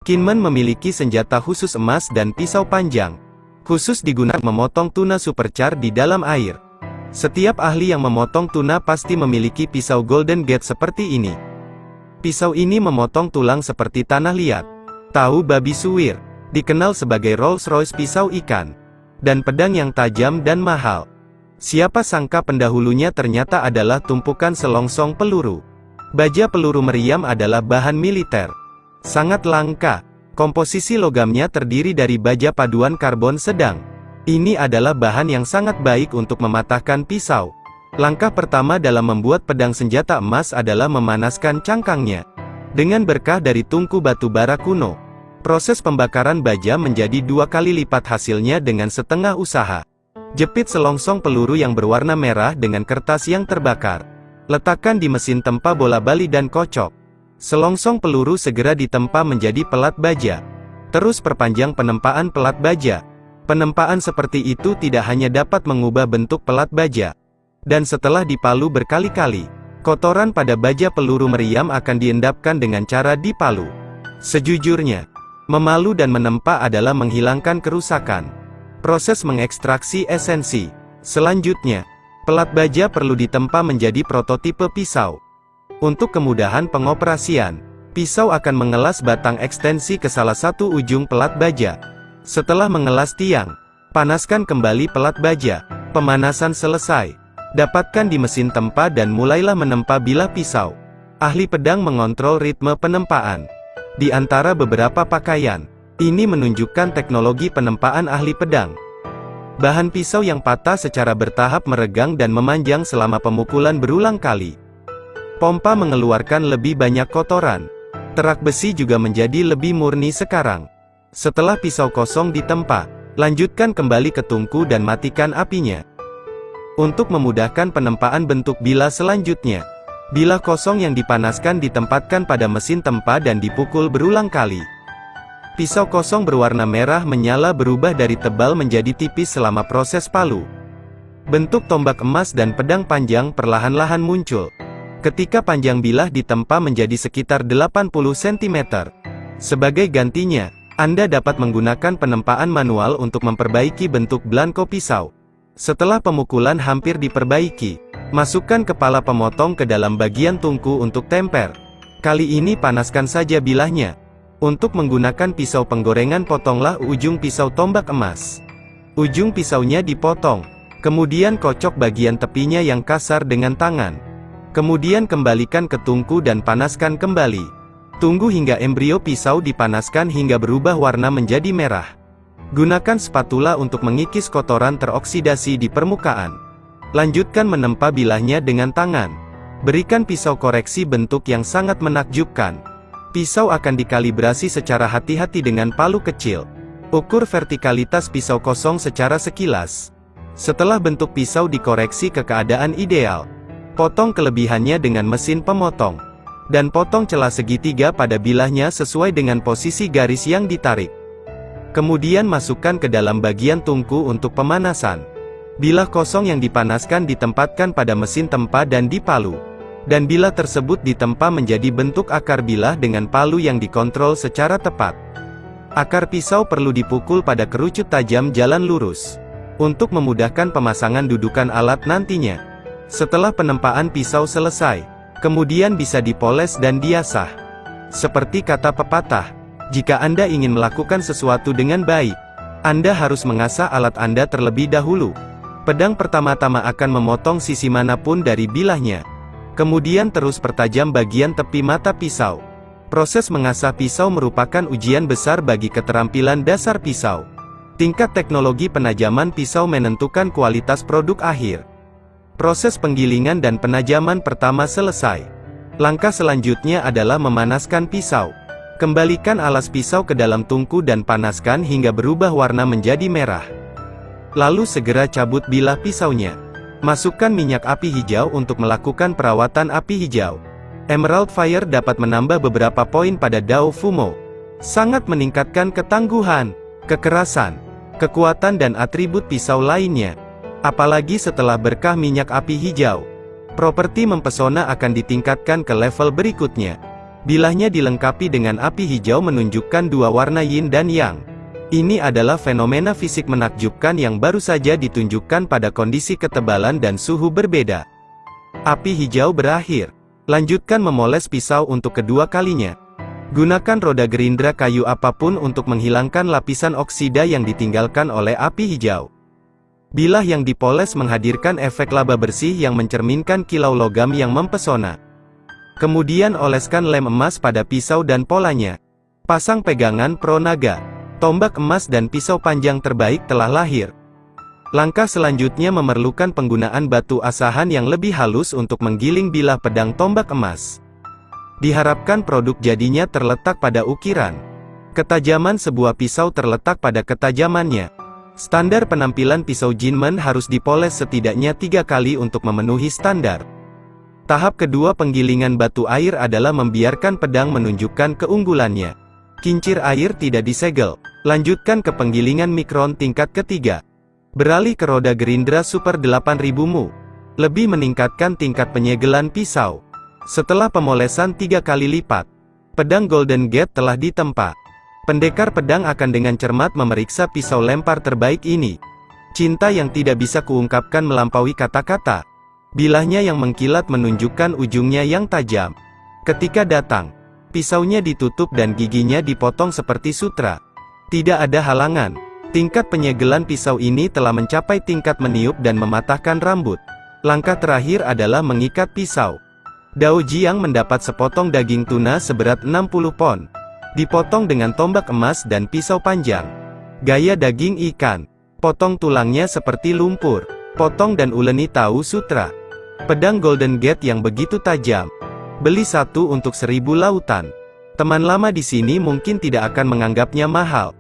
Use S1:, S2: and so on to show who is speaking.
S1: Kinmen memiliki senjata khusus emas dan pisau panjang. Khusus digunakan memotong tuna superchar di dalam air. Setiap ahli yang memotong tuna pasti memiliki pisau Golden Gate seperti ini. Pisau ini memotong tulang seperti tanah liat. Tahu babi suwir, dikenal sebagai Rolls-Royce pisau ikan. Dan pedang yang tajam dan mahal. Siapa sangka pendahulunya ternyata adalah tumpukan selongsong peluru. Baja peluru meriam adalah bahan militer. Sangat langka. Komposisi logamnya terdiri dari baja paduan karbon sedang. Ini adalah bahan yang sangat baik untuk mematahkan pisau. Langkah pertama dalam membuat pedang senjata emas adalah memanaskan cangkangnya. Dengan berkah dari tungku batu bara kuno, proses pembakaran baja menjadi 2 kali lipat hasilnya dengan setengah usaha. Jepit selongsong peluru yang berwarna merah dengan kertas yang terbakar. Letakkan di mesin tempa bola bali dan kocok. Selongsong peluru segera ditempa menjadi pelat baja. Terus perpanjang penempaan pelat baja. Penempaan seperti itu tidak hanya dapat mengubah bentuk pelat baja. Dan setelah dipalu berkali-kali, kotoran pada baja peluru meriam akan diendapkan dengan cara dipalu. Sejujurnya, memalu dan menempa adalah menghilangkan kerusakan. Proses mengekstraksi esensi. Selanjutnya, pelat baja perlu ditempa menjadi prototipe pisau. Untuk kemudahan pengoperasian, pisau akan mengelas batang ekstensi ke salah satu ujung pelat baja. Setelah mengelas tiang, panaskan kembali pelat baja. Pemanasan selesai. Dapatkan di mesin tempa dan mulailah menempa bilah pisau. Ahli pedang mengontrol ritme penempaan. Di antara beberapa pakaian, ini menunjukkan teknologi penempaan ahli pedang. Bahan pisau yang patah secara bertahap meregang dan memanjang selama pemukulan berulang kali. Pompa mengeluarkan lebih banyak kotoran. Terak besi juga menjadi lebih murni sekarang. Setelah pisau kosong ditempa, lanjutkan kembali ke tungku dan matikan apinya. Untuk memudahkan penempaan bentuk bilah selanjutnya, bilah kosong yang dipanaskan ditempatkan pada mesin tempa dan dipukul berulang kali. Pisau kosong berwarna merah menyala berubah dari tebal menjadi tipis selama proses palu. Bentuk tombak emas dan pedang panjang perlahan-lahan muncul. Ketika panjang bilah ditempa menjadi sekitar 80 cm. Sebagai gantinya, Anda dapat menggunakan penempaan manual untuk memperbaiki bentuk blanko pisau. Setelah pemukulan hampir diperbaiki, masukkan kepala pemotong ke dalam bagian tungku untuk temper. Kali ini panaskan saja bilahnya. Untuk menggunakan pisau penggorengan potonglah ujung pisau tombak emas. Ujung pisaunya dipotong. Kemudian kocok bagian tepinya yang kasar dengan tangan. Kemudian kembalikan ke tungku dan panaskan kembali. Tunggu hingga embrio pisau dipanaskan hingga berubah warna menjadi merah. Gunakan spatula untuk mengikis kotoran teroksidasi di permukaan. Lanjutkan menempa bilahnya dengan tangan. Berikan pisau koreksi bentuk yang sangat menakjubkan. Pisau akan dikalibrasi secara hati-hati dengan palu kecil. Ukur vertikalitas pisau kosong secara sekilas. Setelah bentuk pisau dikoreksi ke keadaan ideal, potong kelebihannya dengan mesin pemotong. Dan potong celah segitiga pada bilahnya sesuai dengan posisi garis yang ditarik. Kemudian masukkan ke dalam bagian tungku untuk pemanasan. Bilah kosong yang dipanaskan ditempatkan pada mesin tempa dan dipalu. Dan bilah tersebut ditempa menjadi bentuk akar bilah dengan palu yang dikontrol secara tepat. Akar pisau perlu dipukul pada kerucut tajam jalan lurus. Untuk memudahkan pemasangan dudukan alat nantinya. Setelah penempaan pisau selesai, kemudian bisa dipoles dan diasah. Seperti kata pepatah, jika Anda ingin melakukan sesuatu dengan baik, Anda harus mengasah alat Anda terlebih dahulu. Pedang pertama-tama akan memotong sisi manapun dari bilahnya. Kemudian terus pertajam bagian tepi mata pisau. Proses mengasah pisau merupakan ujian besar bagi keterampilan dasar pisau. Tingkat teknologi penajaman pisau menentukan kualitas produk akhir. Proses penggilingan dan penajaman pertama selesai. Langkah selanjutnya adalah memanaskan pisau. Kembalikan alas pisau ke dalam tungku dan panaskan hingga berubah warna menjadi merah. Lalu segera cabut bilah pisaunya. Masukkan minyak api hijau untuk melakukan perawatan api hijau. Emerald Fire dapat menambah beberapa poin pada Dao Fumo. Sangat meningkatkan ketangguhan, kekerasan, kekuatan dan atribut pisau lainnya. Apalagi setelah berkah minyak api hijau. Properti mempesona akan ditingkatkan ke level berikutnya. Bilahnya dilengkapi dengan api hijau menunjukkan dua warna yin dan yang. Ini adalah fenomena fisik menakjubkan yang baru saja ditunjukkan pada kondisi ketebalan dan suhu berbeda. Api hijau berakhir. Lanjutkan memoles pisau untuk kedua kalinya. Gunakan roda gerindra kayu apapun untuk menghilangkan lapisan oksida yang ditinggalkan oleh api hijau. Bilah yang dipoles menghadirkan efek laba bersih yang mencerminkan kilau logam yang mempesona. Kemudian oleskan lem emas pada pisau dan polanya. Pasang pegangan pro naga. Tombak emas dan pisau panjang terbaik telah lahir. Langkah selanjutnya memerlukan penggunaan batu asahan yang lebih halus untuk menggiling bilah pedang tombak emas. Diharapkan produk jadinya terletak pada ukiran. Ketajaman sebuah pisau terletak pada ketajamannya. Standar penampilan pisau Jinmen harus dipoles setidaknya 3 kali untuk memenuhi standar. Tahap kedua penggilingan batu air adalah membiarkan pedang menunjukkan keunggulannya. Kincir air tidak disegel. Lanjutkan ke penggilingan mikron tingkat ketiga. Beralih ke roda gerindra Super 8000 mu. Lebih meningkatkan tingkat penyegelan pisau. Setelah pemolesan 3 kali lipat, pedang Golden Gate telah ditempa. Pendekar pedang akan dengan cermat memeriksa pisau lempar terbaik ini. Cinta yang tidak bisa kuungkapkan melampaui kata-kata. Bilahnya yang mengkilat menunjukkan ujungnya yang tajam. Ketika datang, pisaunya ditutup dan giginya dipotong seperti sutra. Tidak ada halangan. Tingkat penyegelan pisau ini telah mencapai tingkat meniup dan mematahkan rambut. Langkah terakhir adalah mengikat pisau. Dao Jiang mendapat sepotong daging tuna seberat 60 pon. Dipotong dengan tombak emas dan pisau panjang. Gaya daging ikan. Potong tulangnya seperti lumpur. Potong dan uleni tahu sutra. Pedang Golden Gate yang begitu tajam. Beli satu untuk 1000 lautan. Teman lama di sini mungkin tidak akan menganggapnya mahal.